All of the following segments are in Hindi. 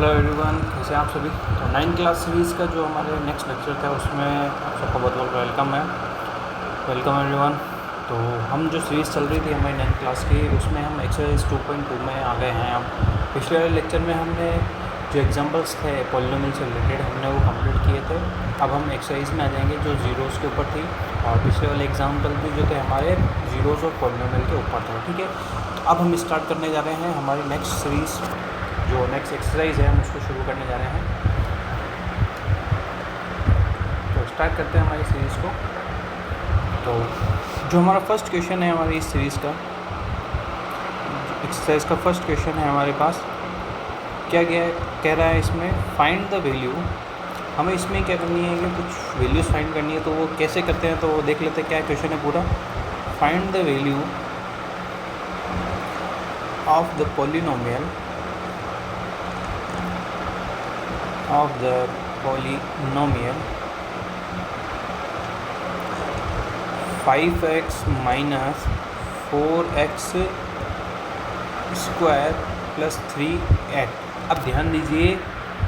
हेलो एवरीवन, कैसे हैं आप सभी। तो 9th क्लास सीरीज़ का जो हमारे नेक्स्ट लेक्चर था उसमें आप सबको बहुत बहुत वेलकम है। Welcome everyone. तो हम जो सीरीज़ चल रही थी हमारी 9th क्लास की, उसमें हम एक्सरसाइज 2.2 में आ गए हैं। अब पिछले वाले लेक्चर में हमने जो एग्जांपल्स थे पॉलिनोमियल से रिलेटेड हमने वो कंप्लीट किए थे। अब हम एक्सरसाइज में आ जाएंगे जो ज़ीरोज़ के ऊपर थी, और पिछले वाले एग्जाम्पल भी जो थे हमारे ज़ीरोज़ और पॉलिनोमियल के ऊपर थे। ठीक है, अब हम स्टार्ट करने जा रहे हैं हमारी नेक्स्ट सीरीज़, जो नेक्स्ट एक्सरसाइज है हम उसको शुरू करने जा रहे हैं। तो स्टार्ट करते हैं हमारी सीरीज़ को। तो जो हमारा फर्स्ट क्वेश्चन है हमारी इस सीरीज़ का, एक्सरसाइज का फर्स्ट क्वेश्चन है हमारे पास, क्या कह रहा है इसमें, फाइंड द वैल्यू। हमें इसमें क्या करनी है कि कुछ वैल्यूज़ फाइंड करनी है। तो वो कैसे करते हैं तो वो देख लेते हैं। क्या क्वेश्चन है पूरा, find the value of the polynomial of the polynomial 5x minus 4x square plus 3x। अब ध्यान दीजिए,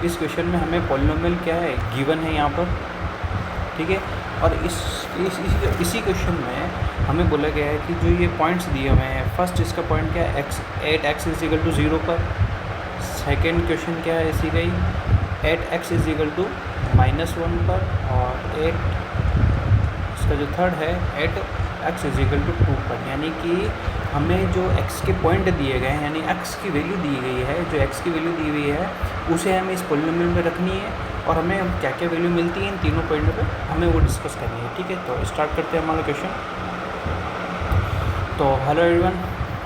इस क्वेश्चन में हमें पॉलिनोमियल क्या है, गिवन है यहाँ पर। ठीक है, और इसी क्वेश्चन में हमें बोला गया है कि जो ये पॉइंट्स दिए हुए हैं, फर्स्ट इसका पॉइंट क्या है, x 8x = 0 पर। सेकेंड क्वेश्चन क्या है इसी का ही, 8x = -1 पर। और 8 इसका जो थर्ड है 8x = 2 पर। यानी कि हमें जो x के पॉइंट दिए गए हैं, यानी x की वैल्यू दी गई है, जो x की वैल्यू दी हुई है उसे हमें इस पॉलिनोमियल में रखनी है, और हमें क्या क्या वैल्यू मिलती है इन तीनों पॉइंटों पे हमें वो डिस्कस करनी है। ठीक है, तो स्टार्ट करते हैं हमारा क्वेश्चन। तो hello everyone,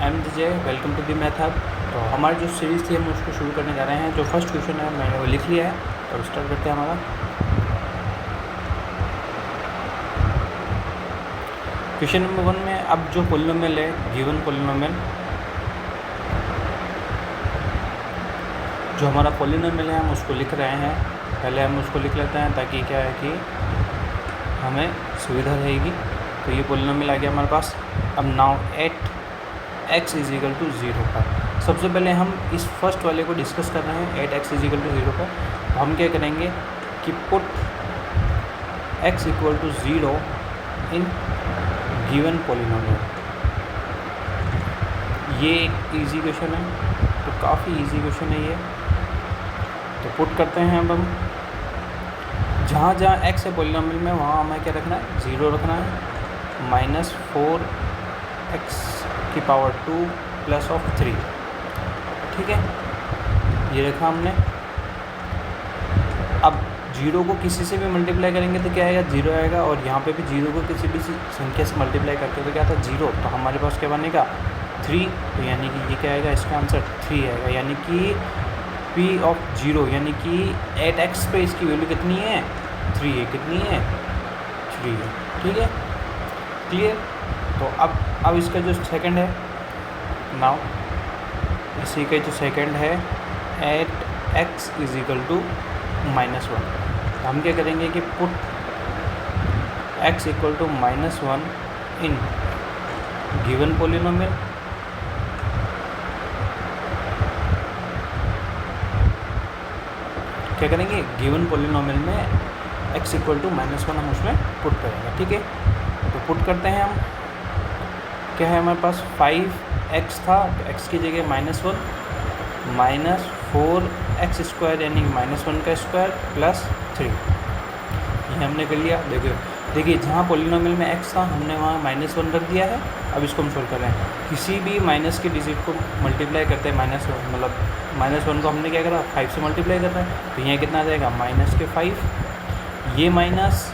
I am Vijay, welcome to the math hub. तो हमारी जो सीरीज़ थी हम उसको शुरू करने जा रहे हैं। जो फर्स्ट क्वेश्चन है मैंने वो लिख लिया है, तो स्टार्ट करते हैं हमारा। क्वेश्चन नंबर 1 में अब जो पॉलिनोमियल है, गिवन पॉलिनोमियल, जो हमारा पॉलिनोमियल है हम उसको लिख रहे हैं। पहले हम उसको लिख लेते हैं ताकि क्या है कि हमें सुविधा रहेगी। तो ये पॉलिनोमियल आ गया हमारे पास। अब नाउ 8x = 0 पर। सबसे पहले हम इस फर्स्ट वाले को डिस्कस कर रहे हैं, 8x = 0 पर। तो हम क्या करेंगे कि put x = 0 in given polynomial. ये एक इजी क्वेश्चन है, तो काफ़ी इजी क्वेश्चन है ये। तो पुट करते हैं अब हम, जहाँ जहाँ x है पॉलिनोमियल में वहाँ हमें क्या रखना है, 0 रखना है। -4x⁻² + 3। ठीक है, ये रखा हमने। अब 0 को किसी से भी मल्टीप्लाई करेंगे तो क्या आएगा, 0 आएगा। और यहाँ पे भी 0 को किसी भी संख्या से मल्टीप्लाई करते तो क्या था, 0। तो हमारे पास क्या बनेगा, 3। तो यानी कि ये क्या आएगा, इसका आंसर 3 आएगा। यानी कि P(0) यानी कि 8x पे इसकी वैल्यू कितनी है, 3 है। कितनी है, 3 है। ठीक है, क्लियर। तो अब इसका जो सेकंड है, नाउ इसी का जो सेकंड है 8x = -1। हम क्या करेंगे कि put x = -1 in given polynomial. क्या करेंगे, गिवन पॉलिनोमियल में x = -1 हम उसमें पुट करेंगे। ठीक है, तो पुट करते हैं हम। क्या है हमारे पास, 5x था, तो x की जगह -1 -4x² यानी -1 का स्क्वायर प्लस 3। ये हमने कर लिया। देखिए जहाँ पॉलिनोमियल में x था हमने वहाँ -1 रख दिया है। अब इसको हम सोल्व कर रहे हैं। किसी भी माइनस के डिजिट को मल्टीप्लाई करते हैं, -1 मतलब -1 को हमने क्या करा, 5 से मल्टीप्लाई कर रहे हैं। तो यहाँ कितना आ जाएगा, -5। ये माइनस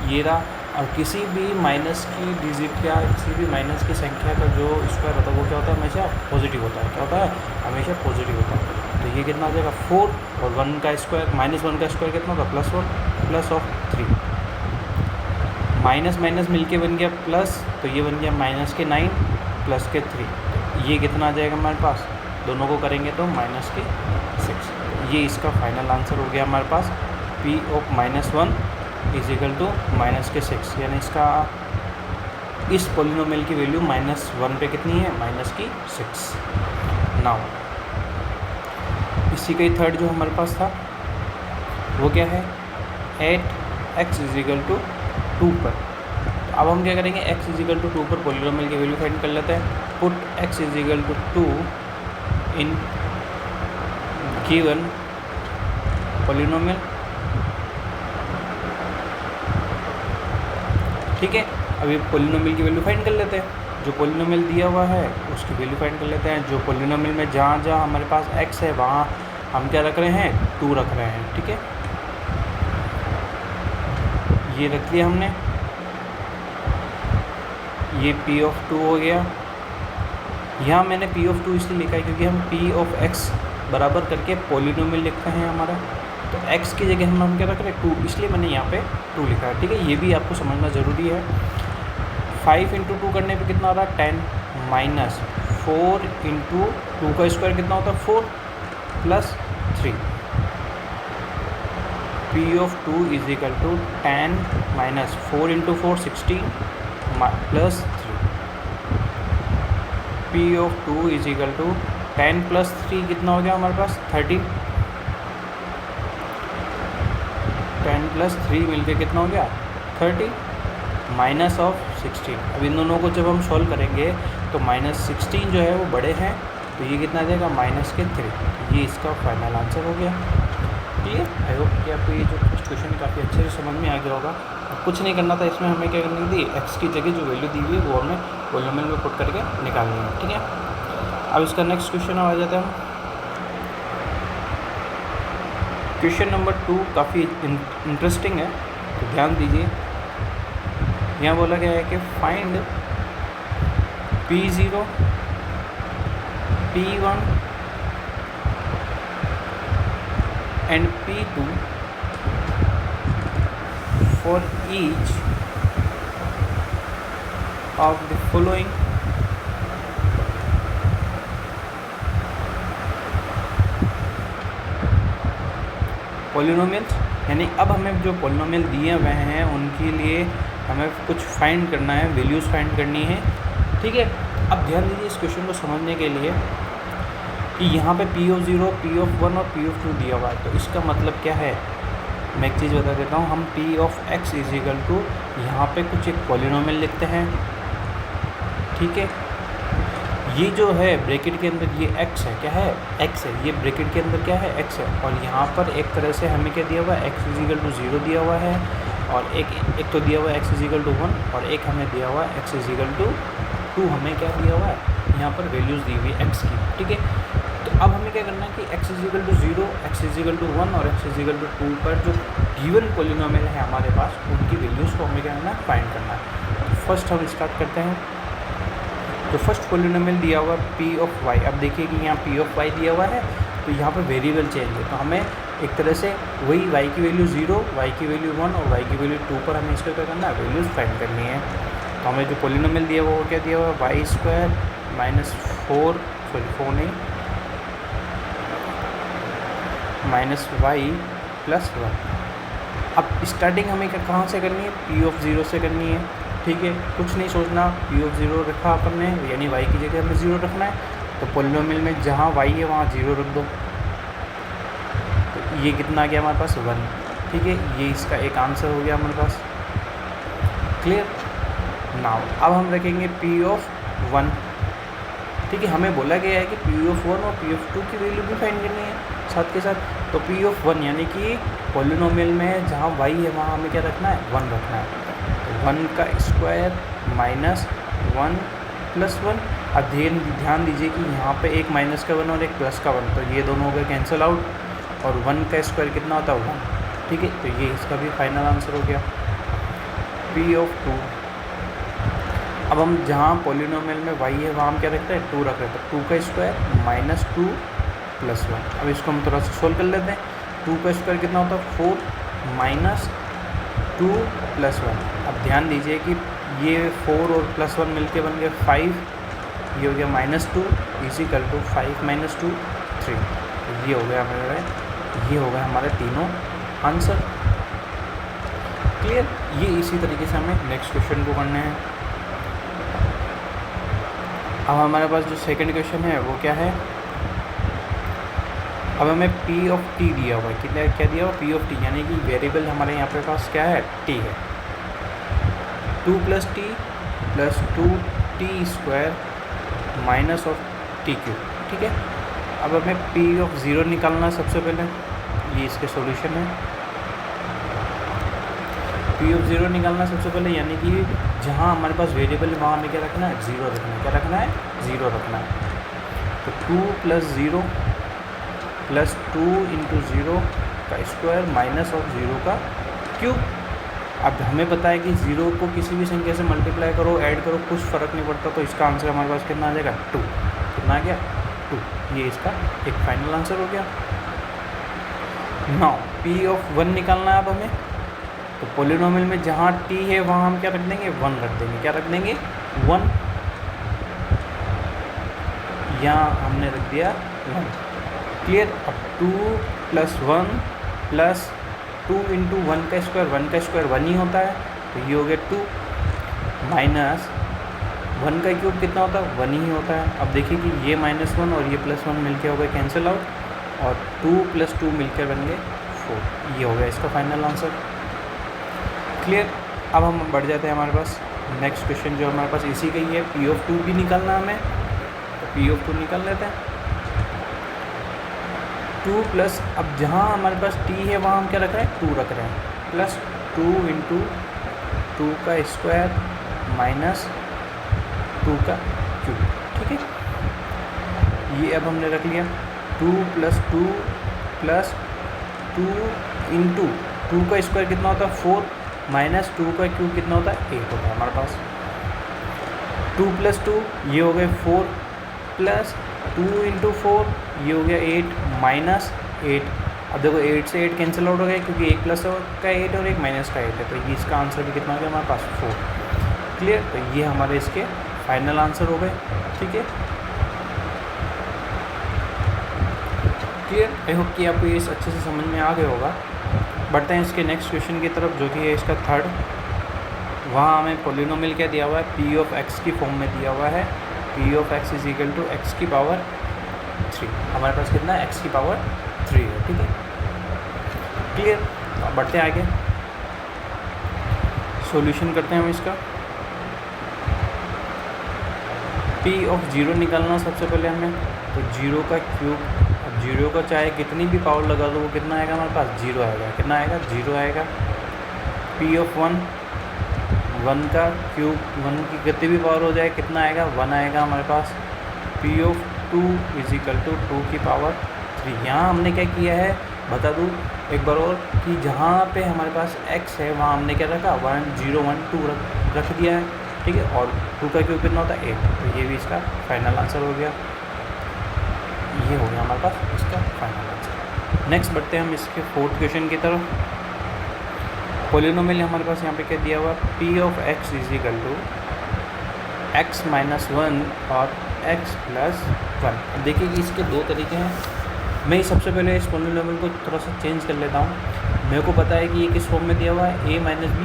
ये रहा, और किसी भी माइनस की डिजिट या किसी भी माइनस की संख्या का जो स्क्वायर होता है वो क्या होता है, हमेशा पॉजिटिव होता है। क्या होता है, हमेशा पॉजिटिव होता है। तो ये कितना आ जाएगा, 4, और 1 का स्क्वायर, -1 का स्क्वायर कितना होगा, +1 + 3। माइनस माइनस मिलके बन गया प्लस, तो ये बन गया -9 + 3। ये कितना आ जाएगा हमारे पास, दोनों को करेंगे तो -6। ये इसका फाइनल आंसर हो गया हमारे पास, P(-1) = -6। यानी इसका इस पॉलिनोमियल की वैल्यू -1 पे कितनी है, -6। नाउ इसी का ही थर्ड जो हमारे पास था वो क्या है, 8x = 2 पर। तो अब हम क्या करेंगे, x = 2 पर पॉलीनोमियल की वैल्यू फाइंड कर लेते हैं। Put x = 2 in given polynomial. ठीक है, अभी पॉलीनोमियल की वैल्यू फाइंड कर लेते हैं। जो पॉलीनोमियल दिया हुआ है उसकी वैल्यू फाइंड कर लेते हैं। जो पॉलीनोमियल में जहाँ जहाँ हमारे पास x है वहाँ हम क्या रख रहे हैं, 2 रख रहे हैं। ठीक है, ये रख लिया हमने, ये P(2) हो गया। यहाँ मैंने P(2) इसलिए लिखा है क्योंकि हम P(x) बराबर करके पॉलीनोमियल लिखते हैं हमारा, तो x की जगह हम क्या रख रहे हैं, 2, इसलिए मैंने यहाँ पे 2 लिखा है। ठीक है, ये भी आपको समझना ज़रूरी है। 5 × 2 करने पे कितना आ रहा है, 10 माइनस 4 × 2 का स्क्वायर कितना होता है, 4 plus 3। P(2) = 10 minus 4 × 4 16 plus 3। P(2) = 10 plus 3 कितना हो गया हमारे पास, 13। 10 प्लस 3 मिलके कितना हो गया, 30 माइनस ऑफ 16। अब इन दोनों को जब हम सॉल्व करेंगे तो -16 जो है वो बड़े हैं, तो ये कितना देगा, -3। ये इसका फाइनल आंसर हो गया। क्लियर? आई होप कि आपको ये जो फर्स्ट क्वेश्चन काफ़ी अच्छे से समझ में आ गया होगा। अब कुछ नहीं करना था इसमें, हमें क्या करनी थी, x की जगह जो वैल्यू दी हुई है वो हमें पॉलीनोमियल में पुट करके निकालनी है। ठीक है, अब इसका नेक्स्ट क्वेश्चन आ जाता है। क्वेश्चन नंबर 2 काफ़ी इंटरेस्टिंग है, तो ध्यान दीजिए। यहाँ बोला गया है कि find P0, P1 and P2 for each of the following polynomials. यानी अब हमें जो पॉलिनोमियल दिए हुए हैं उनके लिए हमें कुछ फाइंड करना है, वैल्यूज़ फाइंड करनी है। ठीक है, अब ध्यान दीजिए इस क्वेश्चन को समझने के लिए कि यहाँ पे P(0), P(1) और P(2) दिया हुआ है। तो इसका मतलब क्या है, मैं एक चीज़ बता देता हूँ। हम P(x) = यहाँ पे कुछ एक पॉलिनोमियल लिखते हैं। ठीक है, ये जो है ब्रैकेट के अंदर ये x है, क्या है, x है। ये ब्रैकेट के अंदर क्या है, x है। और यहाँ पर एक तरह से हमें क्या दिया हुआ है, x = 0 दिया हुआ है, और एक तो दिया हुआ है x = 1, और एक हमें दिया हुआ है x = 2। हमें क्या दिया हुआ है, यहाँ पर वैल्यूज़ दी हुई है x की। ठीक है, तो अब हमें क्या करना है कि x = 0, x = 1 और x = 2 पर जो गिवन पॉलिनोमियल है हमारे पास, उनकी वैल्यूज़ को हमें क्या करना है, फाइंड करना है। तो फर्स्ट हम स्टार्ट करते हैं। तो फर्स्ट पॉलिनोमियल दिया हुआ P(y). अब देखिए कि यहाँ P(y) दिया हुआ है, तो यहाँ पर वेरिएबल चेंज है, तो हमें एक तरह से वही y की वैल्यू 0, y की वैल्यू 1 और y की वैल्यू 2 पर हमें इसका क्या करना है, वैल्यूज़ फाइंड करनी है। तो हमें जो पॉलिनोमियल दिया हुआ वो क्या दिया हुआ है, y² - 4 माइनस y + 1। अब स्टार्टिंग हमें कहाँ से करनी है, P(0) से करनी है। ठीक है, कुछ नहीं सोचना, P(0) रखा अपन ने, यानी y की जगह हमें 0 रखना है। तो पॉलिनोमियल में जहाँ y है वहाँ 0 रख दो, तो ये कितना आ गया हमारे पास, 1। ठीक है, ये इसका एक आंसर हो गया हमारे पास। क्लियर? नाउ अब हम रखेंगे P(1). ठीक है, हमें बोला गया है कि P(1) और P(2) की वैल्यू भी फाइंड करनी है साथ के साथ। तो P(1) यानी कि पॉलिनोमियल में जहाँ y है वहाँ हमें क्या रखना है, 1 रखना है। 1 का स्क्वायर माइनस 1 + 1। अब ध्यान दीजिए कि यहाँ पे एक माइनस का 1 और एक प्लस का 1, तो ये दोनों हो गए कैंसिल आउट, और 1 का स्क्वायर कितना होता है, 1। ठीक है, तो ये इसका भी फाइनल आंसर हो गया P(2). अब हम जहाँ पॉलिनोमियल में y है वहाँ हम क्या रखते हैं, 2 रख रहे हैं। तो 2 का स्क्वायर माइनस 2 + 1। अब इसको हम थोड़ा सा सोल्व कर लेते हैं। 2 का स्क्वायर कितना होता है, 4 माइनस 2 + 1। अब ध्यान दीजिए कि ये 4 और +1 मिलके बन गए 5, ये हो गया -2 = 5 - 2 3। ये हो गया हमारे तीनों आंसर। क्लियर? ये इसी तरीके से हमें नेक्स्ट क्वेश्चन को करना है। अब हमारे पास जो सेकंड क्वेश्चन है वो क्या है, अब हमें पी ऑफ टी दिया हुआ है, कितना क्या दिया हुआ, पी ऑफ टी, यानी कि वेरिएबल हमारे यहाँ पे पास क्या है, टी है। 2 + t + 2t² minus of T cube, ठीक है। अब हमें पी ऑफ 0 निकालना है सबसे पहले, ये इसके सॉल्यूशन है। पी ऑफ 0 निकालना सबसे पहले, यानी कि जहाँ हमारे पास वेरिएबल है वहाँ हमें क्या रखना है, 0 रखना है। क्या रखना है, 0 रखना है। तो 2 + 0 + 2 × 0 का स्क्वायर माइनस ऑफ 0 का क्यूब। अब हमें पता है कि 0 को किसी भी संख्या से मल्टीप्लाई करो, ऐड करो, कुछ फ़र्क नहीं पड़ता, तो इसका आंसर हमारे पास कितना आ जाएगा, 2। कितना आ गया, 2। ये इसका एक फाइनल आंसर हो गया। नाउ पी ऑफ 1 निकालना है अब हमें। तो पॉलिनोमियल में जहाँ t है वहाँ हम क्या रख देंगे, 1 रख देंगे। क्या रख देंगे, 1। यहाँ हमने रख दिया 1। क्लियर। अब 2 + 1 + 2 × 1 का स्क्वायर, 1 का स्क्वायर 1 ही होता है, तो ये हो गया 2, माइनस 1 का क्यूब कितना होता है, 1 ही होता है। अब देखिए कि ये -1 और ये +1 मिलके हो गए कैंसिल आउट, और 2 + 2 मिलकर बन गए 4। ये हो गया इसका फाइनल आंसर। क्लियर। अब हम बढ़ जाते हैं हमारे पास नेक्स्ट क्वेश्चन जो हमारे पास इसी का ही है, पी ऑफ 2 भी निकालना हमें, तो पी ऑफ 2 निकाल लेते हैं। 2 प्लस, अब जहाँ हमारे पास t है वहाँ हम क्या रख रहे हैं, 2 रख रहे हैं, प्लस 2 × 2 का स्क्वायर माइनस 2 का क्यूब, ठीक है। ये अब हमने रख लिया। 2 + 2 + 2 × 2 का स्क्वायर कितना होता है, 4, माइनस 2 का क्यूब कितना होता है, 8 होता है हमारे पास। 2 + 2 ये हो गए 4, प्लस 2 × 4 ये हो गया 8, माइनस 8। अब देखो 8 से 8 कैंसिल आउट हो गया, क्योंकि एक प्लस का 8 और एक माइनस का 8 है, तो ये इसका आंसर भी कितना हो गया हमारे पास, 4। क्लियर। तो ये हमारे इसके फाइनल आंसर हो गए, ठीक है। क्लियर। आई होप कि आपको ये अच्छे से समझ में आ गया होगा। बढ़ते हैं इसके नेक्स्ट क्वेश्चन की तरफ, जो कि है इसका थर्ड। वहाँ हमें पॉलिनोमियल क्या दिया हुआ है, पी ऑफ एक्स की फॉर्म में दिया हुआ है। P of X is equal to X की पावर 3। हमारे पास कितना है, एक्स की पावर 3 है, ठीक है। क्लियर। अब बढ़ते हैं आगे, सॉल्यूशन करते हैं हम इसका। पी ऑफ 0 निकालना सबसे पहले हमें, तो 0 का क्यूब। अब 0 का चाहे कितनी भी पावर लगा दो वो कितना आएगा हमारे पास, 0 आएगा। कितना आएगा, 0 आएगा। पी ऑफ 1 का क्यूब, 1 की कितनी भी पावर हो जाए कितना आएगा, 1 आएगा हमारे पास। P of 2 is equal to 2 की पावर 3। यहाँ हमने क्या किया है बता दूँ एक बार और, कि जहाँ पे हमारे पास x है वहाँ हमने क्या रखा, 1 0 1 2 रख दिया है, ठीक है। और 2 का क्यूब कितना होता है, 8। तो ये भी इसका फाइनल आंसर हो गया। ये हो गया हमारे पास इसका फाइनल आंसर। नेक्स्ट बढ़ते हैं हम इसके फोर्थ क्वेश्चन की तरफ। पॉलिनोमियल हमारे पास यहाँ पे क्या दिया हुआ, P of X is equal to x - 1 और x + 1। अब देखिए कि इसके दो तरीके हैं। मैं सबसे पहले इस पॉलिनोमियल को थोड़ा सा चेंज कर लेता हूँ। मेरे को पता है कि ये किस फॉर्म में दिया हुआ है, a - b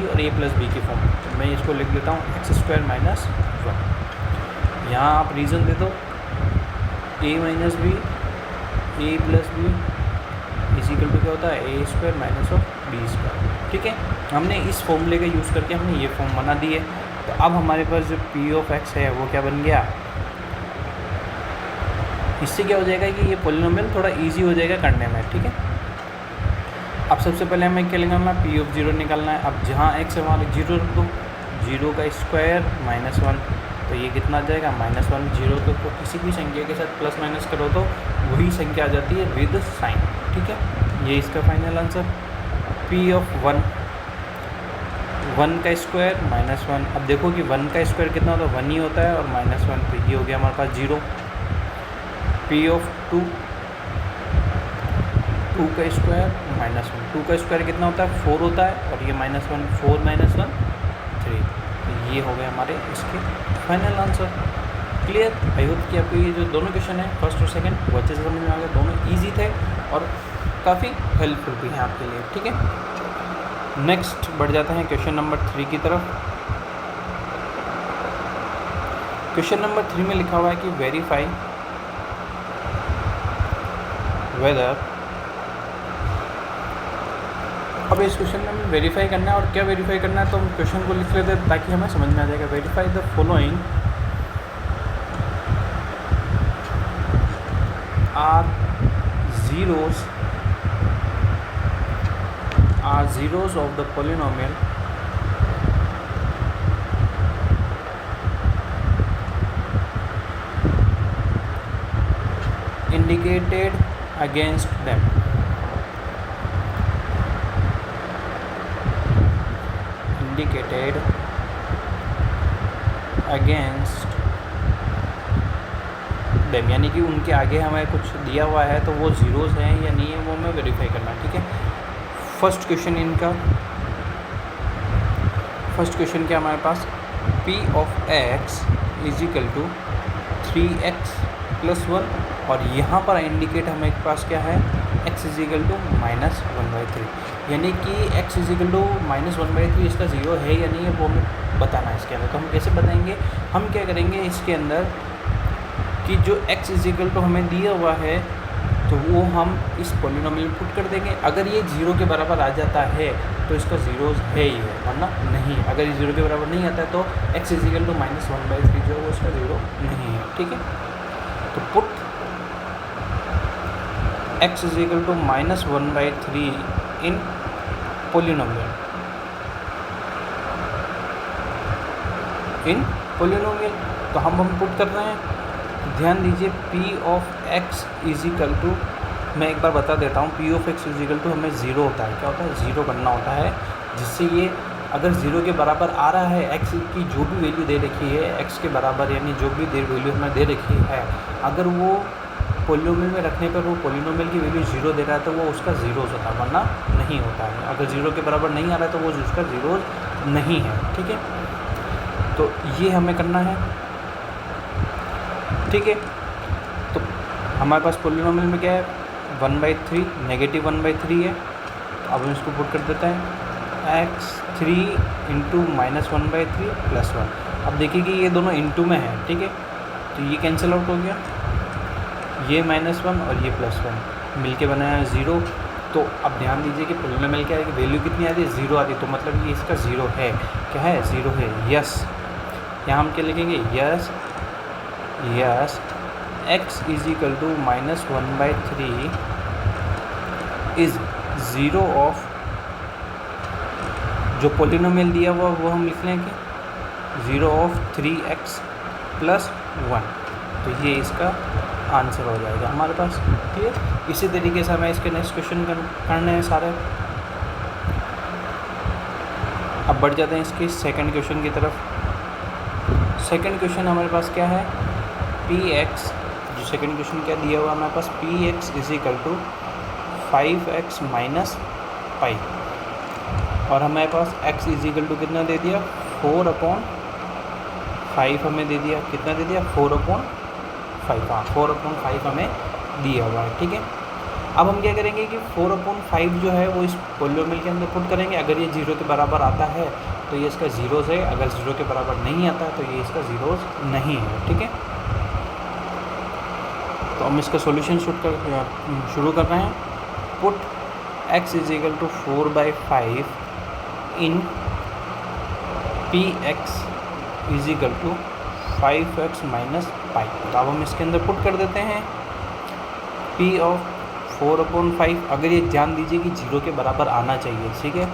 और a + b की फॉर्म। तो मैं इसको लिख देता हूँ x² - 1। यहाँ आप रीज़न दे दो, a - b a + b is equal to क्या होता है, a² - b², ठीक है। हमने इस फॉर्मूले का यूज़ करके हमने ये फॉर्म बना दी है। तो अब हमारे पास जो पी ऑफ एक्स है वो क्या बन गया, इससे क्या हो जाएगा कि ये पॉलिनोमियल थोड़ा इजी हो जाएगा करने में, ठीक है। अब सबसे पहले हमें क्या निकालना है, पी ऑफ 0 निकालना है। अब जहाँ x है वहाँ 0 रख दो, 0 का स्क्वायर -1, तो ये कितना आ जाएगा, -1। 0 को किसी भी संख्या के साथ प्लस माइनस करो तो वही संख्या आ जाती है विद साइन, ठीक है। ये इसका फाइनल आंसर। पी ऑफ 1 का स्क्वायर -1। अब देखो कि 1 का स्क्वायर कितना होता है, 1 ही होता है, और -1, तो ये हो गया हमारे पास 0। पी ऑफ 2 का स्क्वायर -1। 2 का स्क्वायर कितना होता है, 4 होता है, और ये -1, 4 - 1 3। तो ये हो गए हमारे इसके final answer. Clear. I hope कि आपको ये जो दोनों क्वेश्चन है फर्स्ट और सेकंड वो अच्छे से समझ में आ गए। दोनों इजी थे और काफ़ी हेल्पफुल भी हैं आपके लिए, ठीक है। नेक्स्ट बढ़ जाते हैं क्वेश्चन नंबर 3 की तरफ। क्वेश्चन नंबर 3 में लिखा हुआ है कि वेरीफाई वेदर, अब इस क्वेश्चन में हमें वेरीफाई करना है, और क्या वेरीफाई करना है तो हम क्वेश्चन को लिख लेते हैं ताकि हमें समझ में आ जाएगा। Verify the following are zeros of the polynomial indicated against them. Indicated against them, यानी कि उनके आगे हमें कुछ दिया हुआ है तो वो ज़ीरोज़ हैं या नहीं है वो हमें वेरीफाई करना है। ठीक है, फर्स्ट क्वेश्चन क्या हमारे पास, p of x is equal to 3x + 1, और यहाँ पर इंडिकेट हमारे पास क्या है, x इज इक्वल टू -1/3, यानी कि x इज इक्वल टू -1/3 इसका ज़ीरो है या नहीं है वो हमें बताना है इसके अंदर। तो हम कैसे बताएंगे, हम क्या करेंगे इसके अंदर कि जो x इज इक्वल टू हमें दिया हुआ है तो वो हम इस पॉलिनोमियल में पुट कर देंगे। अगर ये 0 के बराबर आ जाता है तो इसका ज़ीरोज़ है ही है, वरना नहीं। अगर ये 0 के बराबर नहीं आता है तो x इज इक्वल टू -1/3 जो है वो इसका ज़ीरो नहीं है। ठीक है, तो put x is equal to -1/3 in polynomial, तो हम पुट कर रहे हैं। ध्यान दीजिए p of x is equal to, मैं एक बार बता देता हूँ, p of x is equal to हमें 0 होता है, क्या होता है, 0 करना होता है, जिससे ये अगर 0 के बराबर आ रहा है, x की जो भी वैल्यू दे रखी है x के बराबर, यानी जो भी वैल्यू हमें दे रखी है, अगर वो पॉलिनोमियल में रखने पर वो पॉलिनोमियल की वैल्यू 0 दे रहा है तो वो उसका ज़ीरोज़ होता है, वरना नहीं होता है। अगर 0 के बराबर नहीं आ रहा है तो वो उसका ज़ीरोज़ नहीं है। ठीक है, तो ये हमें करना है। ठीक है, तो हमारे पास पॉलिनोमियल में क्या है, 1/3 -1/3 है। अब हम इसको पुट कर देते हैं, x3 × -1/3 + 1। अब देखिए कि ये दोनों इनटू में है। ठीक है, तो ये कैंसिल आउट हो गया, ये -1 और ये +1 मिलके बनाया 0। तो अब ध्यान दीजिए कि पॉलिनोमियल क्या है कि वैल्यू कितनी आती है, 0 आती है, तो मतलब ये इसका 0 है। क्या है, 0 है। यस, यहाँ हम क्या लिखेंगे, yes x is equal to -1/3 is 0 of, जो पॉलिनोमियल दिया हुआ वो हम लिख लेंगे 0 ऑफ 3x + 1। तो ये इसका आंसर हो जाएगा हमारे पास। ठीक है, इसी तरीके से हमें इसके नेक्स्ट क्वेश्चन करने हैं सारे। अब बढ़ जाते हैं इसके सेकंड क्वेश्चन की तरफ। सेकंड क्वेश्चन हमारे पास क्या है, px, जो सेकंड क्वेश्चन क्या दिया हुआ हमारे पास, px is equal to 5x - pi, और हमारे पास x इज इक्वल टू कितना दे दिया, 4/5 हमें दे दिया, कितना दे दिया, 4/5। हाँ, 4/5 हमें दिया हुआ है। ठीक है, अब हम क्या करेंगे कि 4/5 जो है वो इस पॉलिनोमियल के अंदर पुट करेंगे। अगर ये 0 के बराबर आता है तो ये इसका ज़ीरोज़ है, अगर 0 के बराबर नहीं आता तो ये इसका ज़ीरोज़ नहीं है। ठीक है, तो हम इसका सॉल्यूशन शुरू कर रहे हैं। Put x is equal to 4/5 in px is equal to 5x - pi. तो अब हम इसके अंदर पुट कर देते हैं p ऑफ 4/5। अगर ये ध्यान दीजिए कि 0 के बराबर आना चाहिए। ठीक है,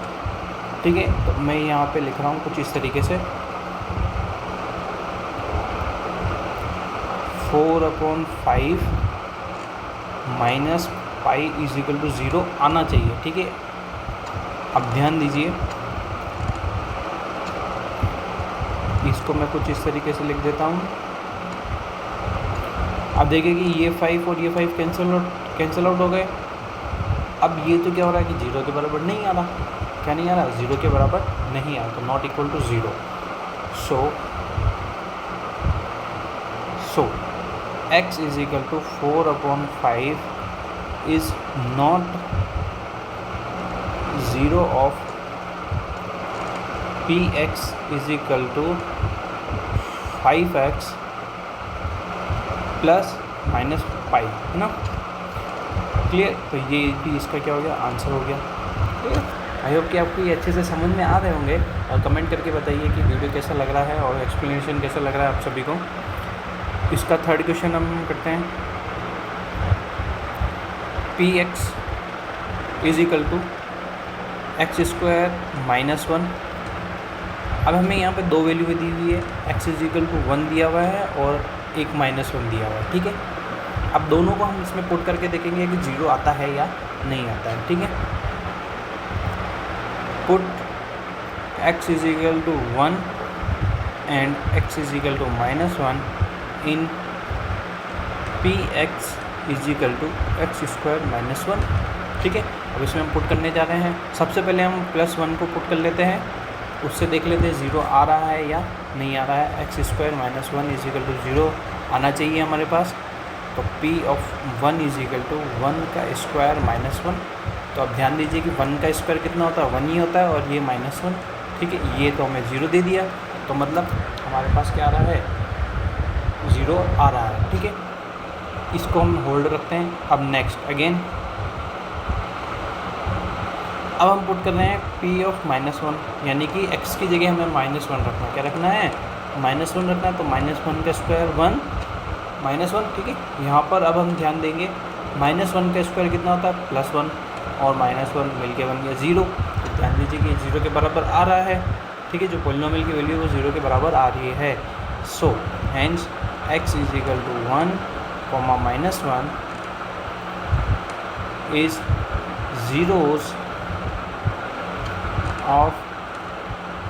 ठीक है, तो मैं यहाँ पे लिख रहा हूँ कुछ इस तरीके से, 4/5 - पाई इज इक्वल टू 0 आना चाहिए। ठीक है, अब ध्यान दीजिए, इसको मैं कुछ इस तरीके से लिख देता हूँ। अब देखिए कि ये 5 और ये 5 कैंसिल आउट हो गए। अब ये तो क्या हो रहा है कि 0 के बराबर नहीं आ रहा। क्या नहीं आ रहा, 0 के बराबर नहीं आ रहा, तो not equal to 0। So x is equal to 4/5 is not 0 of px is equal to 5x + - pi, है ना। क्लियर। तो ये भी इसका क्या हो गया, आंसर हो गया। क्लियर। आई होप कि आपको ये अच्छे से समझ में आ रहे होंगे, और कमेंट करके बताइए कि वीडियो कैसा लग रहा है और एक्सप्लेनेशन कैसा लग रहा है आप सभी को। इसका थर्ड क्वेश्चन हम करते हैं। P X is equal to X square minus 1। अब हमें यहाँ पे दो वैल्यू दी हुई है, एक्स इज इक्वल टू 1 दिया हुआ है और एक -1 दिया हुआ है, ठीक है। अब दोनों को हम इसमें पुट करके देखेंगे कि 0 आता है या नहीं आता है, ठीक है। Put x is equal to 1 and x is equal to -1 in P X is equal to X square -1, ठीक है। अब इसमें हम पुट करने जा रहे हैं। सबसे पहले हम +1 को पुट कर लेते हैं, उससे देख लेते हैं 0 आ रहा है या नहीं आ रहा है। X square -1 is equal to 0 आना चाहिए हमारे पास। तो P of 1 is equal to 1 का स्क्वायर -1। तो अब ध्यान दीजिए कि 1 का स्क्वायर कितना होता है, 1 ही होता है, और ये -1, ठीक है। ये तो हमें 0 दे दिया, तो मतलब हमारे पास क्या आ रहा है, 0 आ रहा है, ठीक है। इसको हम होल्ड रखते हैं। अब नेक्स्ट अगेन अब हम पुट कर रहे हैं P ऑफ -1, यानी कि x की जगह हमें -1 रखना है। क्या रखना है, -1 रखना है। तो -1 का स्क्वायर 1 -1, ठीक है। यहाँ पर अब हम ध्यान देंगे -1 का स्क्वायर कितना होता है, +1, और -1 मिलके बन गया 0। तो ध्यान दीजिए कि 0 के बराबर आ रहा है, ठीक है। जो पॉलिनोमियल की वैल्यू वो 0 के बराबर आ रही है। So hence x is equal to 1, -1 is zeros of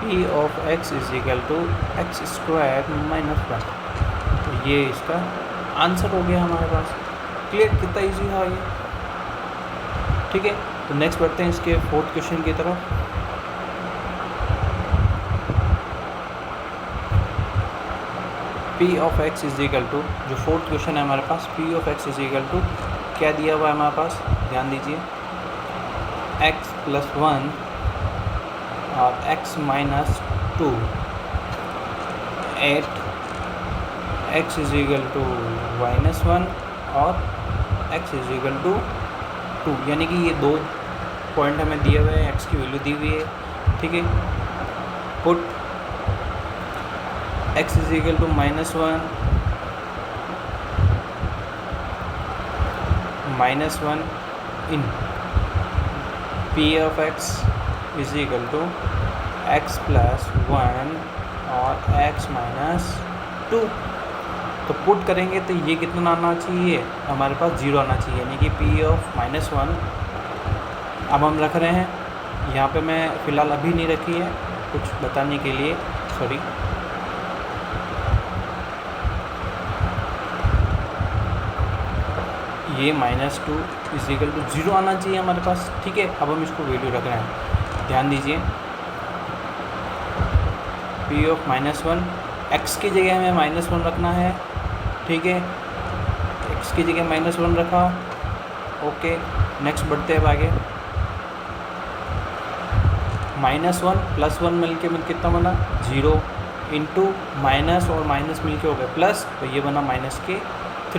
P of x is equal to X square -1। तो ये इसका आंसर हो गया हमारे पास। क्लियर, कितना इजी था ये, ठीक है। तो नेक्स्ट बढ़ते हैं इसके फोर्थ क्वेश्चन की तरफ। P of x is equal to, जो फोर्थ क्वेश्चन है हमारे पास, P of x is equal to क्या दिया हुआ है हमारे पास, ध्यान दीजिए, x + 1 और x - 2 at x is equal to -1 और x इज इक्वल टू 2, यानी कि ये दो पॉइंट हमें दिए हुए हैं, x की वैल्यू दी हुई है, ठीक है। Put x is equal to -1 in P of x is equal to x + 1 और x - 2। तो पुट करेंगे तो ये कितना आना चाहिए हमारे पास, 0 आना चाहिए, यानी कि P ऑफ -1 अब हम रख रहे हैं। यहाँ पे मैं फ़िलहाल अभी नहीं रखी है, कुछ बताने के लिए, सॉरी। ये -2 इज इक्वल टू 0 आना चाहिए हमारे पास, ठीक है। अब हम इसको वैल्यू रख रहे हैं, ध्यान दीजिए। P ऑफ -1, x की जगह हमें -1 रखना है, ठीक है। x की जगह -1 रखा, ओके। नेक्स्ट बढ़ते हैं आगे। -1 + 1 मिलके कितना बना, 0 इंटू माइनस और माइनस मिलके हो गया प्लस, तो ये बना -3। तो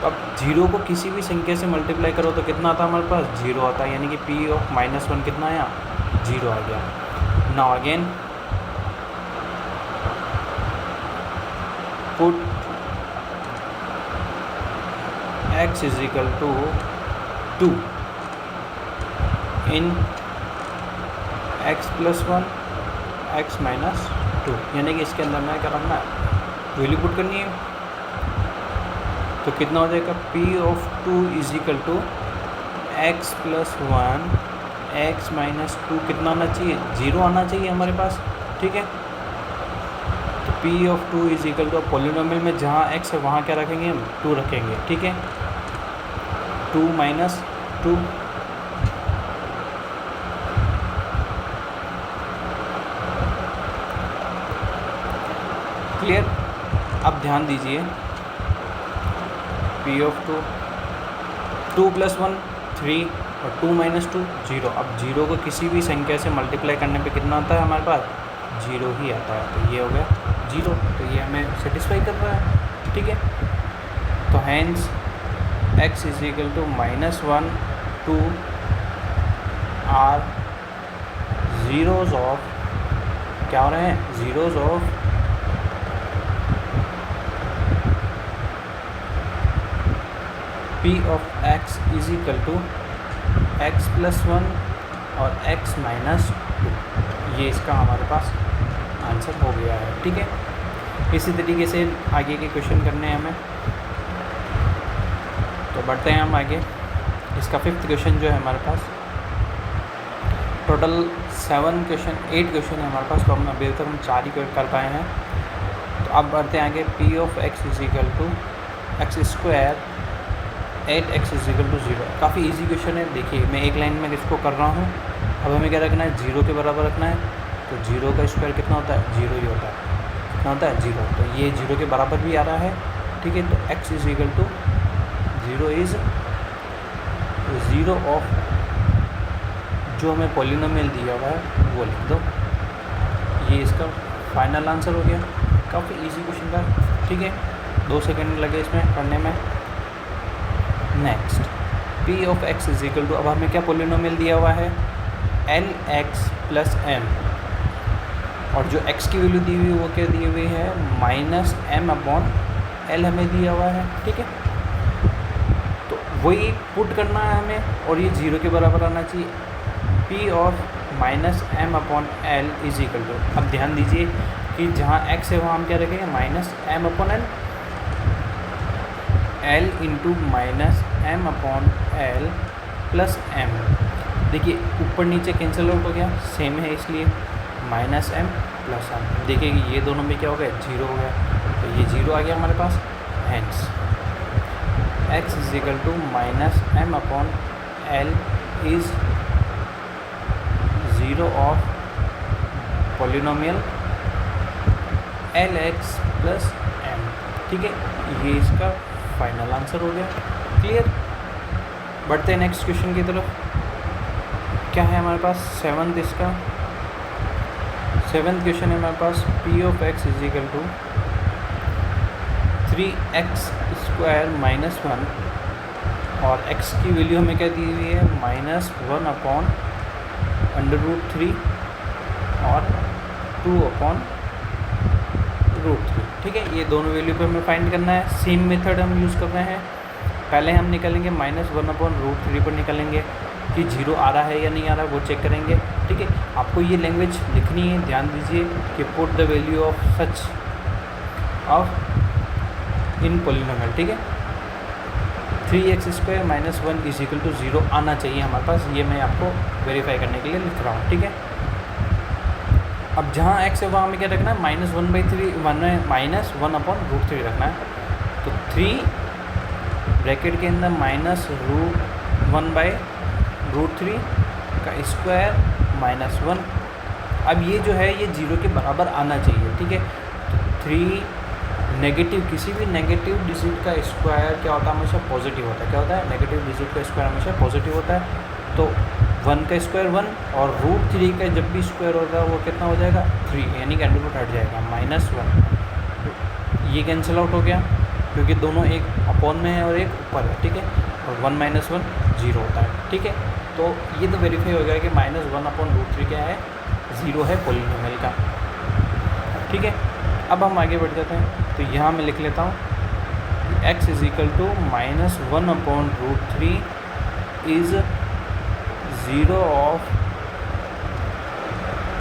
अब 0 को किसी भी संख्या से मल्टीप्लाई करो तो कितना आता है हमारे पास, 0 आता है, यानी कि P ऑफ -1 कितना आया, 0 आ गया। Now again put x is equal to 2 in x + 1 x - 2, यानी कि इसके अंदर मैं क्या रखना है, वैल्यू पुट करनी है। तो कितना हो जाएगा, P of 2 is equal to x + 1 x - 2 कितना आना चाहिए, 0 आना चाहिए हमारे पास, ठीक है। तो P of 2 is equal to, polynomial में जहाँ x है वहाँ क्या रखेंगे हम, 2 रखेंगे, ठीक है। 2 - 2 क्लियर। अब ध्यान दीजिए, P ऑफ 2 + 1 3 और 2 - 2 0। अब 0 को किसी भी संख्या से मल्टीप्लाई करने पे कितना आता है हमारे पास, 0 ही आता है। तो ये हो गया 0, तो ये हमें सेटिस्फाई कर रहा है, ठीक है। तो hence x is equal to -1 2 are zeros of, क्या हो रहे हैं, zeros of p of x is equal to x + 1 और x - 2। ये इसका हमारे पास आंसर हो गया है। ठीक है, इसी तरीके से आगे के क्वेश्चन करने हैं हमें, तो बढ़ते हैं हम आगे। इसका 5th क्वेश्चन जो है हमारे पास, टोटल 8 क्वेश्चन है हमारे पास, तो हम अभी तक हम 4 ही कर पाए हैं। तो अब बढ़ते हैं आगे। p of x is equal to x² 8x is equal to 0। काफ़ी इजी क्वेश्चन है। देखिए मैं एक लाइन में इसको कर रहा हूँ। अब हमें क्या रखना है, 0 के बराबर रखना है। तो 0 का स्क्वायर कितना होता है, 0 ही होता है। कितना होता है, 0। तो ये 0 के बराबर भी आ रहा है। ठीक है, तो x is equal to 0 is 0 of जो हमें पॉलिनोमियल दिया हुआ है वो लिख दो। ये इसका फाइनल आंसर हो गया। काफ़ी इजी क्वेश्चन था। ठीक है, 2 सेकेंड लगे इसमें करने में। Next, p of x is equal to, अब हमें क्या पॉलिनोमियल दिया हुआ है, lx + m, और जो x की वैल्यू दी हुई है वो क्या दी हुई है, -m/l हमें दिया हुआ है। ठीक है, तो वही पुट करना है हमें, और ये 0 के बराबर आना चाहिए। p of -m/l is equal to, अब ध्यान दीजिए कि जहाँ x है वहाँ हम क्या रखेंगे, -m/l, l into -m/l plus m। देखिए ऊपर नीचे कैंसिल आउट हो गया, सेम है इसलिए -m + m। देखिए कि ये दोनों में क्या हो गया, 0 हो गया, तो ये 0 आ गया हमारे पास। Hence x is equal to -m/l is 0 of polynomial lx + m। ठीक है, ये इसका फाइनल आंसर हो गया। क्लियर, बढ़ते हैं नेक्स्ट क्वेश्चन की तरफ। क्या है हमारे पास, 7th इसका 7th क्वेश्चन है हमारे पास। p of x is equal to 3x² - 1, और x की वैल्यू हमें क्या दी हुई है, -1/√3 और 2/√3। ठीक है, ये दोनों वैल्यू पे हमें फाइंड करना है। सेम मेथड हम यूज़ कर रहे हैं। पहले हम निकालेंगे -1/√3 पर निकालेंगे कि 0 आ रहा है या नहीं आ रहा है, वो चेक करेंगे। ठीक है, आपको ये लैंग्वेज लिखनी है। ध्यान दीजिए कि put the value of such of in polynomial. ठीक है, 3x² - 1 इज इक्वल टू 0 आना चाहिए हमारे पास। ये मैं आपको वेरीफाई करने के लिए लिख रहा हूँ। ठीक है, अब जहाँ x है वहाँ हमें क्या रखना है, -1/√3 रखना है। तो 3 ब्रैकेट के अंदर -1/√3 का स्क्वायर -1। अब ये जो है ये 0 के बराबर आना चाहिए। ठीक है, तो 3 नेगेटिव, किसी भी नेगेटिव डिजिट का स्क्वायर क्या होता है, हमेशा पॉजिटिव होता है। क्या होता है, नेगेटिव डिजिट का स्क्वायर हमेशा पॉजिटिव होता है। तो 1 का स्क्वायर 1, और √3 का जब भी स्क्वायर होगा वो कितना हो जाएगा, 3, यानी कि अंडर रूट हट जाएगा, -1। ये कैंसिल आउट हो गया क्योंकि दोनों एक अपॉन में है और एक ऊपर है। ठीक है, और 1 - 1 0 होता है। ठीक है, तो ये तो वेरीफाई हो गया कि -1/√3 क्या है, 0 है पॉलिनोमियल का। ठीक है, अब हम आगे बढ़ जाते हैं। तो यहाँ मैं लिख लेता हूँ x is equal to -1/√3 is 0 of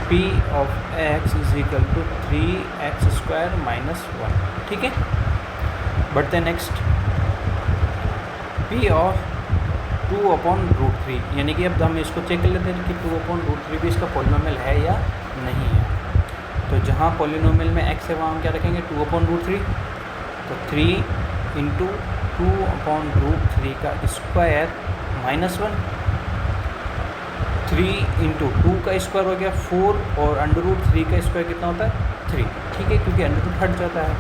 p of x is equal to 3x² - 1। ठीक है, बढ़ते हैं नेक्स्ट। p ऑफ 2/√3, यानी कि अब हम इसको चेक कर लेते हैं कि 2/√3 भी इसका पॉलिनोमियल है या नहीं है। तो जहाँ पॉलिनोमियल में x है वहाँ हम क्या रखेंगे, 2/√3। तो 3 × 2/√3 का स्क्वायर -1, 3 × 2 का स्क्वायर हो गया 4, और अंडर√3 का स्क्वायर कितना होता है, 3। ठीक है, क्योंकि अंडर रूट हट जाता है,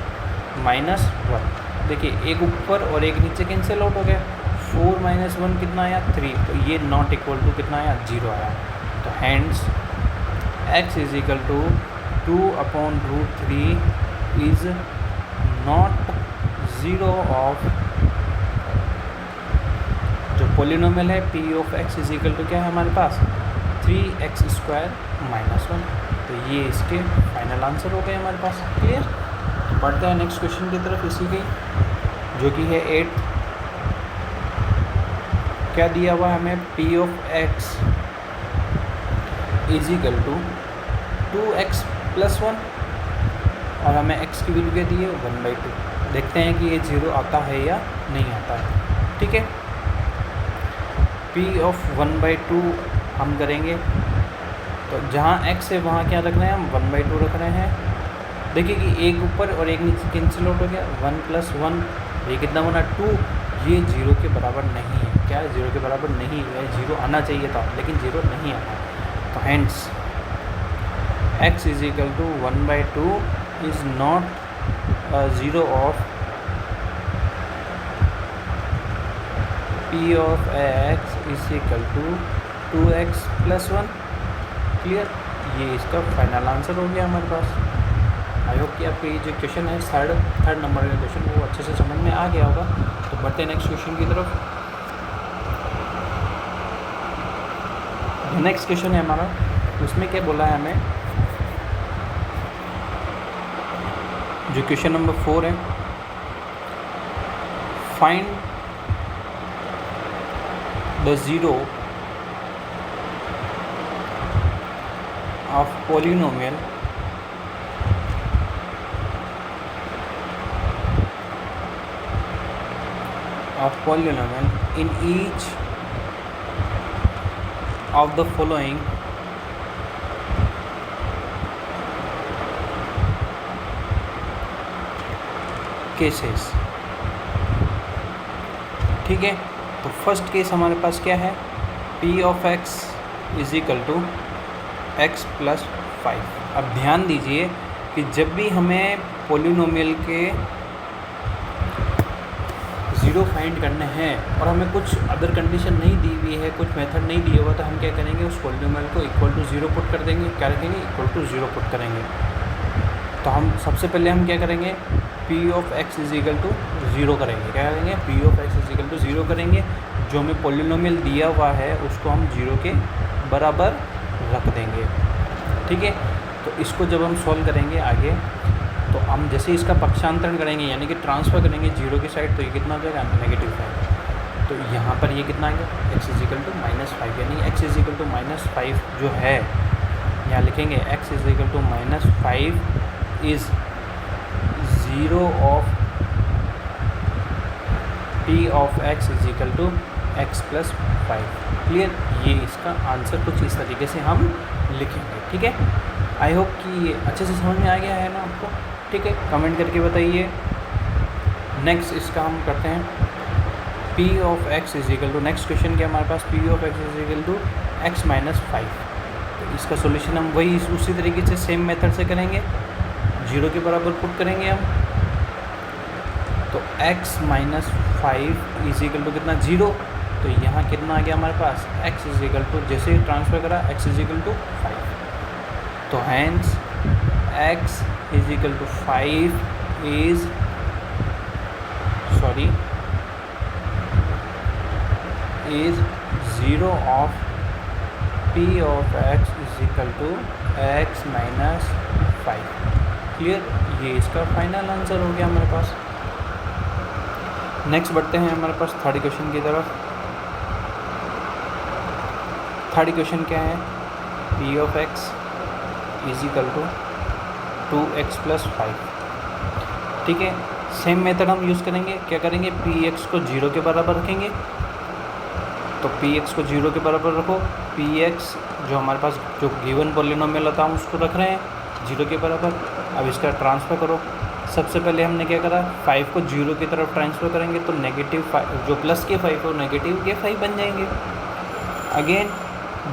-1। देखिए एक ऊपर और एक नीचे कैंसिल आउट हो गया, 4 - 1 कितना आया, 3। तो ये नॉट इक्वल टू कितना आया, 0 आया। तो hence x is equal to 2/√3 is not 0 of polynomial है P of X is equal to क्या है हमारे पास 3x² - 1। तो ये इसके फाइनल आंसर हो गए हमारे पास। क्लियर। बढ़ते हैं नेक्स्ट क्वेश्चन की तरफ इसी की, जो कि है 8। क्या दिया हुआ है हमें, P of X is equal to 2x + 1 और हमें x की वैल्यू क्या दी है 1/2। देखते हैं कि ये 0 आता है या नहीं आता है। ठीक है, p ऑफ 1/2 हम करेंगे, तो जहाँ x है वहाँ क्या रख रहे हैं हम 1/2 रख रहे हैं। देखिए कि एक ऊपर और एक नीचे कैंसिल आउट हो गया, 1 + 1 ये कितना बना 2। ये 0 के बराबर नहीं है। क्या है 0 के बराबर नहीं है, 0 आना चाहिए था लेकिन 0 नहीं आया। तो hence x is equal to 1/2 is not 0 of p of x is equal to 2x + 1। Clear, ये इसका फाइनल आंसर हो गया हमारे पास। आई होप कि आपको ये जो क्वेश्चन है थर्ड नंबर का क्वेश्चन वो अच्छे से समझ में आ गया होगा। तो बढ़ते हैं नेक्स्ट क्वेश्चन की तरफ। नेक्स्ट क्वेश्चन है हमारा, उसमें क्या बोला है हमें, जो क्वेश्चन नंबर 4 है, find the zero of polynomial in each of the following cases। ठीक है, तो फर्स्ट केस हमारे पास क्या है, p of x is equal to x + 5। अब ध्यान दीजिए कि जब भी हमें पॉलिनोमियल के ज़ीरो फाइंड करने हैं और हमें कुछ अदर कंडीशन नहीं दी हुई है, कुछ मेथड नहीं दिया हुआ, तो हम क्या करेंगे, उस पॉलिनोमियल को इक्वल टू 0 पुट कर देंगे। क्या रखेंगे, इक्वल टू 0 पुट करेंगे। तो हम सबसे पहले हम क्या करेंगे, p of x is equal to 0 करेंगे। क्या करेंगे, p of x is equal to 0 करेंगे। जो हमें पॉलिनोमियल दिया हुआ है उसको हम 0 के बराबर रख देंगे। ठीक है, तो इसको जब हम सॉल्व करेंगे आगे, तो हम जैसे इसका पक्षांतरण करेंगे यानी कि ट्रांसफ़र करेंगे 0 की साइड, तो ये कितना हो जाएगा, -5। तो यहाँ पर ये कितना आ गया, x इज इक्वल टू -5, यानी x इज इक्वल टू -5 जो है, यहाँ लिखेंगे x is equal to -5 is 0 of p of x is equal to x + 5। Clear, ये इसका आंसर कुछ इस तरीके से हम लिखेंगे। ठीक है, आई होप कि ये अच्छे से समझ में आ गया है ना आपको। ठीक है, कमेंट करके बताइए। नेक्स्ट इसका हम करते हैं p of x is equal to, next question क्या हमारे पास, p of x is equal to x - 5। तो इसका सॉल्यूशन हम वही उसी तरीके से सेम मेथड से करेंगे, 0 के बराबर पुट करेंगे हम। तो x - 5 इज इक्वल टू कितना, 0। तो यहाँ कितना आ गया हमारे पास, x इज इक्वल टू, जैसे ही ट्रांसफ़र करा x इज इक्वल टू 5। तो hence x is equal to 5 is is 0 of p of x is equal to x - 5। Clear, ये इसका फाइनल आंसर हो गया हमारे पास। नेक्स्ट बढ़ते हैं हमारे पास थर्ड क्वेश्चन की तरफ। थर्ड क्वेश्चन क्या है, p of x is equal to 2x + 5। ठीक है, सेम मेथड हम यूज़ करेंगे। क्या करेंगे, px को 0 के बराबर रखेंगे। तो px को 0 के बराबर रखो, px जो हमारे पास जो गिवन पॉलिनोमियल होता है उसको रख रहे हैं 0 के बराबर। अब इसका ट्रांसफ़र करो। सबसे पहले हमने क्या करा, 5 को 0 की तरफ ट्रांसफ़र करेंगे तो -5, जो प्लस के 5 हो नेगेटिव के 5 बन जाएंगे। अगेन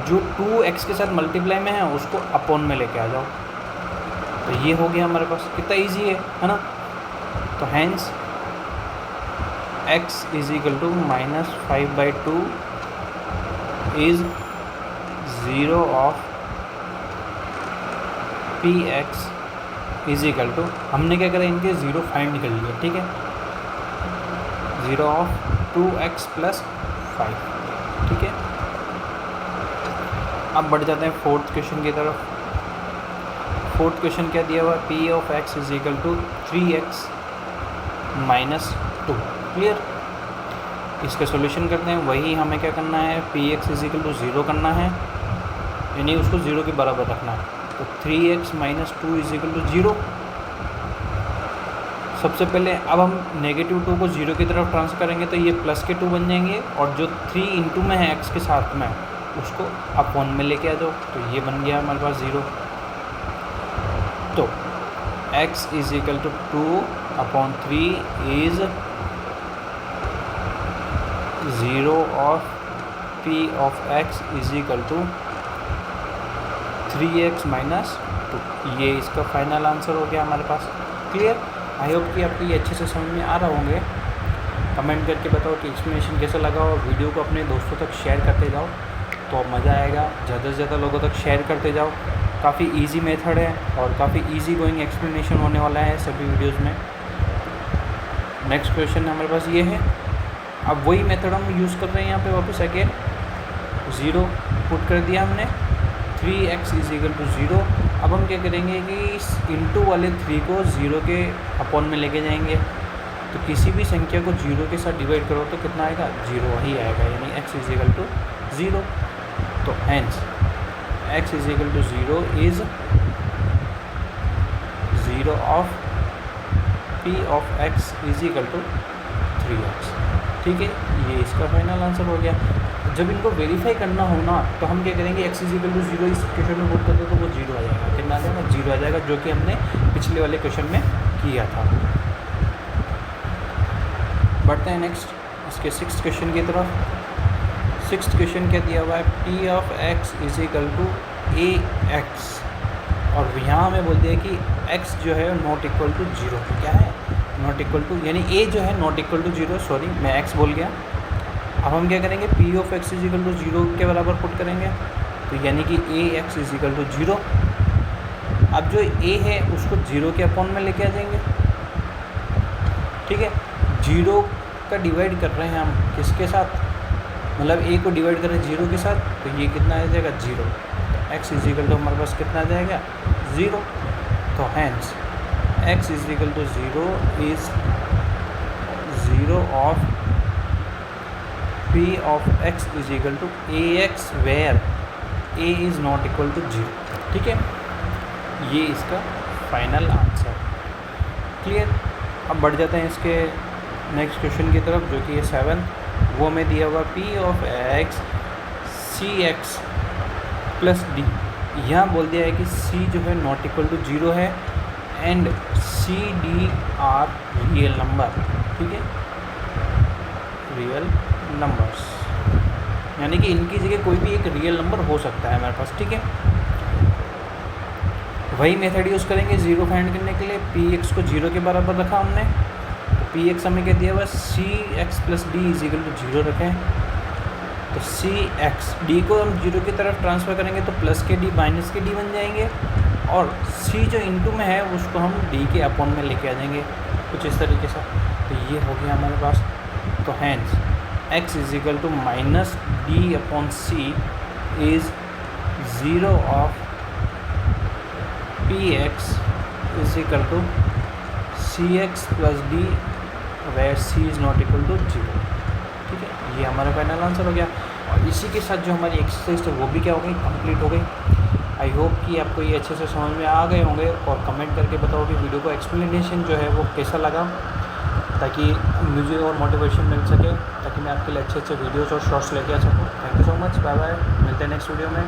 जो 2x के साथ मल्टीप्लाई में है उसको अपॉन में लेके आ जाओ। तो ये हो गया हमारे पास, कितना ईजी है ना। तो hence x is equal to -5/2 is 0 of px is equal to, हमने क्या करा, इनके 0 फाइंड कर लिया। ठीक है, 0 ऑफ 2x + 5। ठीक है, अब बढ़ जाते हैं फोर्थ क्वेश्चन की तरफ। फोर्थ क्वेश्चन क्या दिया हुआ है, P of X is equal to 3x minus 2। Clear, इसका सॉल्यूशन करते हैं। वही हमें क्या करना है, P X is equal to 0 करना है, यानी उसको 0 के बराबर रखना है। तो 3x minus 2 is equal to 0। सबसे पहले अब हम नेगेटिव 2 को 0 की तरफ ट्रांसफर करेंगे तो ये प्लस के 2 बन जाएंगे, और जो 3 इंटू में है x के साथ में उसको अपॉन में लेके आ जाओ, तो ये बन गया हमारे पास 0। तो x is equal to 2/3 is 0 of p of x is equal to 3x minus 2। ये इसका फाइनल आंसर हो गया हमारे पास। क्लियर, आई होप कि आपको ये अच्छे से समझ में आ रहा होंगे। कमेंट करके बताओ कि एक्सप्लेनेशन कैसा लगा, और वीडियो को अपने दोस्तों तक शेयर करते जाओ तो मज़ा आएगा। ज़्यादा से ज़्यादा लोगों तक शेयर करते जाओ। काफ़ी इजी मेथड है और काफ़ी इजी गोइंग एक्सप्लेनेशन होने वाला है सभी वीडियोस में। नेक्स्ट क्वेश्चन हमारे पास ये है। अब वही मेथड हम यूज़ कर रहे हैं यहाँ पे वापस अगेन। 0 पुट कर दिया हमने, 3x इज इक्वल टू 0। अब हम क्या करेंगे कि इस इंटू वाले 3 को 0 के अपॉन में लेके जाएंगे। तो किसी भी संख्या को 0 के साथ डिवाइड करो तो कितना आएगा, 0 ही आएगा, यानी x इज इक्वल टू 0। तो hence x is equal to 0 is 0 of p of x is equal to 3x। ठीक है, ये इसका फाइनल आंसर हो गया। जब इनको वेरीफाई करना हो ना तो हम क्या करेंगे, x इज इक्वल टू 0 इस क्वेश्चन में पुट करते तो वो 0 आ जाएगा। कितना आ जाएगा, 0 आ जाएगा, जो कि हमने पिछले वाले क्वेश्चन में किया था। बढ़ते हैं नेक्स्ट इसके 6th क्वेश्चन की तरफ। 6th क्वेश्चन क्या दिया हुआ है, p of x is equal to ax, और यहाँ हमें बोल दिया कि x जो है नॉट इक्वल टू 0। क्या है, नॉट इक्वल टू, यानी a जो है नॉट इक्वल टू 0। सॉरी, मैं x बोल गया। अब हम क्या करेंगे, p of x is equal to 0 के बराबर पुट करेंगे, तो यानी कि ax इज इक्वल टू 0। अब जो a है उसको 0 के अपॉन में लेके आ जाएंगे। ठीक है, 0 का डिवाइड कर रहे हैं हम किसके साथ, मतलब a को डिवाइड कर रहे हैं 0 के साथ, तो ये कितना आ जाएगा, 0। x इज इक्वल टू हमारे पास कितना आ जाएगा, 0। तो hence x is equal to 0 is 0 of p of x is equal to ax where a is not equal to 0। ठीक है, ये इसका फाइनल आंसर। क्लियर, अब बढ़ जाते हैं इसके नेक्स्ट क्वेश्चन की तरफ, जो कि है 7। वो में दिया हुआ p of x cx plus d। यहाँ बोल दिया है कि c जो है नॉट इक्वल टू 0 है and c d are real number. ठीक है, रियल नंबर्स, यानी कि इनकी जगह कोई भी एक रियल नंबर हो सकता है हमारे पास। ठीक है, वही मेथड यूज़ करेंगे 0 फाइंड करने के लिए। px को 0 के बराबर रखा हमने, तो px हमें क्या दिया हुआ, cx plus d is equal to 0 रखें। तो cx, d को हम 0 की तरफ ट्रांसफ़र करेंगे तो प्लस के d माइनस के d बन जाएंगे, और c जो इंटू में है उसको हम d के अपॉन में लेके आ जाएंगे, कुछ इस तरीके से। तो ये हो गया हमारे पास। तो hence x is equal to minus d upon c is 0 of px is equal to cx plus d where c is not equal to 0। ठीक है, ये हमारा फाइनल आंसर हो गया। और इसी के साथ जो हमारी एक्सरसाइज है वो भी क्या हो गई, कंप्लीट हो गई। आई होप कि आपको ये अच्छे से समझ में आ गए होंगे, और कमेंट करके बताओ कि वीडियो को एक्सप्लेनेशन जो है वो कैसा लगा, ताकि मुझे और मोटिवेशन मिल सके, ताकि मैं आपके लिए अच्छे अच्छे वीडियोस और शॉर्ट्स लेके आ सकूँ। Thank you so much, bye bye, मिलते हैं नेक्स्ट वीडियो में।